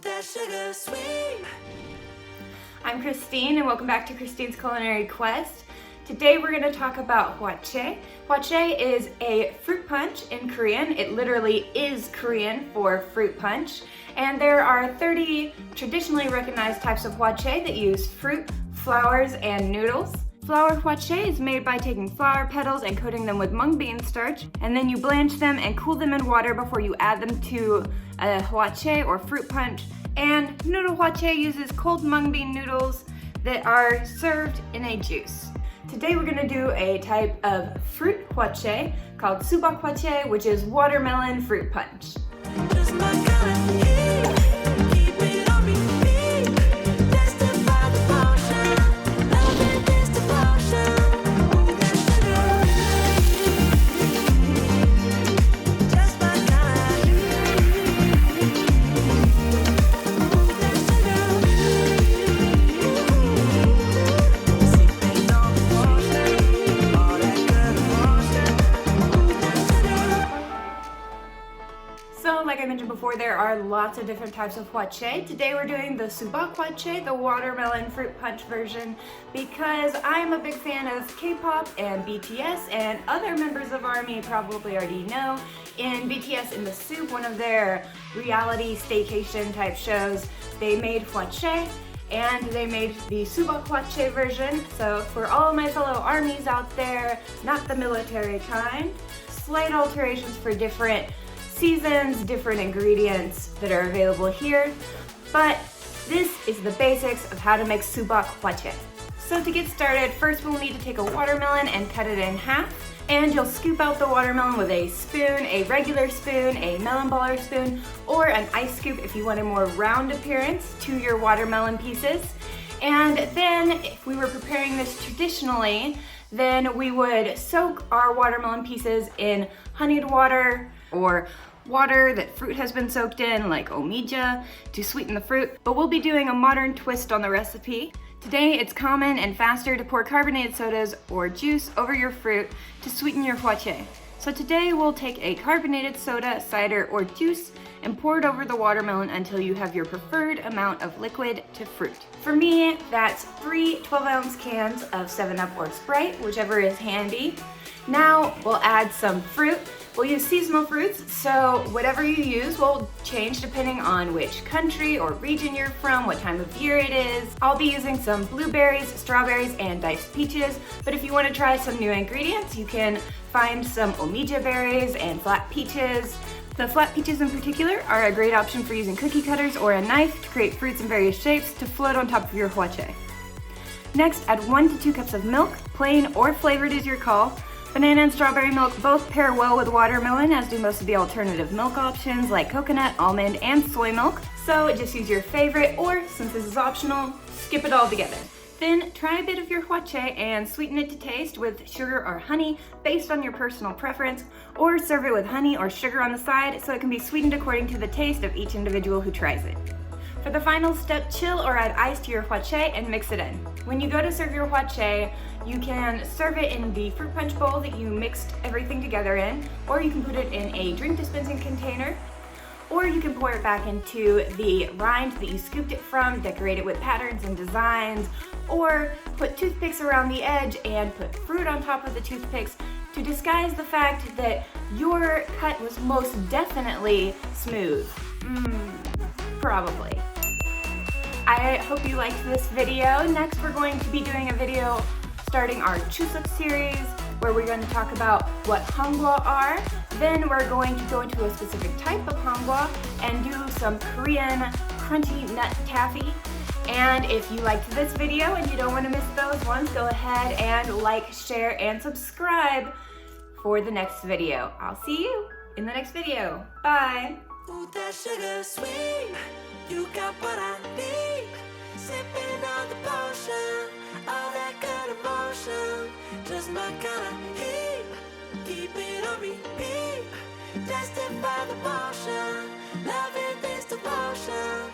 that sugar sweet. I'm Christine and welcome back to Christine's Culinary Quest. Today we're going to talk about hwachae. Hwachae is a fruit punch in Korean. It literally is Korean for fruit punch. And there are 30 traditionally recognized types of hwachae that use fruit, flowers, and noodles. Flour hwachae is made by taking flower petals and coating them with mung bean starch, and then you blanch them and cool them in water before you add them to a hwachae or fruit punch. And noodle hwachae uses cold mung bean noodles that are served in a juice. Today we're going to do a type of fruit hwachae called Subak-Hwachae, which is watermelon fruit punch. Just my kind of heat. Keep it on repeat. Testify the potion. Loving this devotion. Ooh, that sugar. Just my kind of heat. Ooh, that sugar. Sipping on the potion. All that good emotion. Ooh, that sugar. So, like I mentioned before, there are lots of different types of hwachae. Today we're doing the Subak-Hwachae, the watermelon fruit punch version, because I'm a big fan of K-pop and BTS, and other members of ARMY probably already know. In BTS in the Soup, one of their reality staycation type shows, they made hwachae, and they made the Subak-Hwachae version. So for all my fellow ARMYs out there, not the military kind, slight alterations for different seasons, different ingredients that are available here, but this is the basics of how to make Subak-Hwachae. So to get started, first we'll need to take a watermelon and cut it in half, and you'll scoop out the watermelon with a spoon, a regular spoon, a melon baller spoon, or an ice scoop if you want a more round appearance to your watermelon pieces. And then if we were preparing this traditionally, then we would soak our watermelon pieces in honeyed water or water that fruit has been soaked in, like omija, to sweeten the fruit. But we'll be doing a modern twist on the recipe. Today it's common and faster to pour carbonated sodas or juice over your fruit to sweeten your hwachae. So today we'll take a carbonated soda, cider, or juice and pour it over the watermelon until you have your preferred amount of liquid to fruit. For me, that's 3 12-ounce cans of 7-Up or Sprite, whichever is handy. Now we'll add some fruit. We'll use seasonal fruits, so whatever you use will change depending on which country or region you're from, what time of year it is. I'll be using some blueberries, strawberries, and diced peaches, but if you want to try some new ingredients, you can find some omija berries and flat peaches. The flat peaches in particular are a great option for using cookie cutters or a knife to create fruits in various shapes to float on top of your hwachae. Next, add 1 to 2 cups of milk, plain or flavored is your call. Banana and strawberry milk both pair well with watermelon, as do most of the alternative milk options like coconut, almond, and soy milk. So just use your favorite, or since this is optional, skip it all together. Then try a bit of your hwachae and sweeten it to taste with sugar or honey based on your personal preference, or serve it with honey or sugar on the side so it can be sweetened according to the taste of each individual who tries it. For the final step, chill or add ice to your hwachae and mix it in. When you go to serve your hwachae, you can serve it in the fruit punch bowl that you mixed everything together in, or you can put it in a drink dispensing container, or you can pour it back into the rind that you scooped it from, decorate it with patterns and designs, or put toothpicks around the edge and put fruit on top of the toothpicks to disguise the fact that your cut was most definitely smooth. Probably. I hope you liked this video. Next we're going to be doing a video starting our Chuseok series where we're going to talk about what hangwa are. Then we're going to go into a specific type of hangwa and do some Korean crunchy nut taffy. And if you liked this video and you don't want to miss those ones, go ahead and like, share, and subscribe for the next video. I'll see you in the next video. Bye! Ooh, that sugar sweet. You got what I need. Sipping on the potion. All that good emotion. Just my kind of heat. Keep it on repeat. Tested by the potion. Loving this devotion.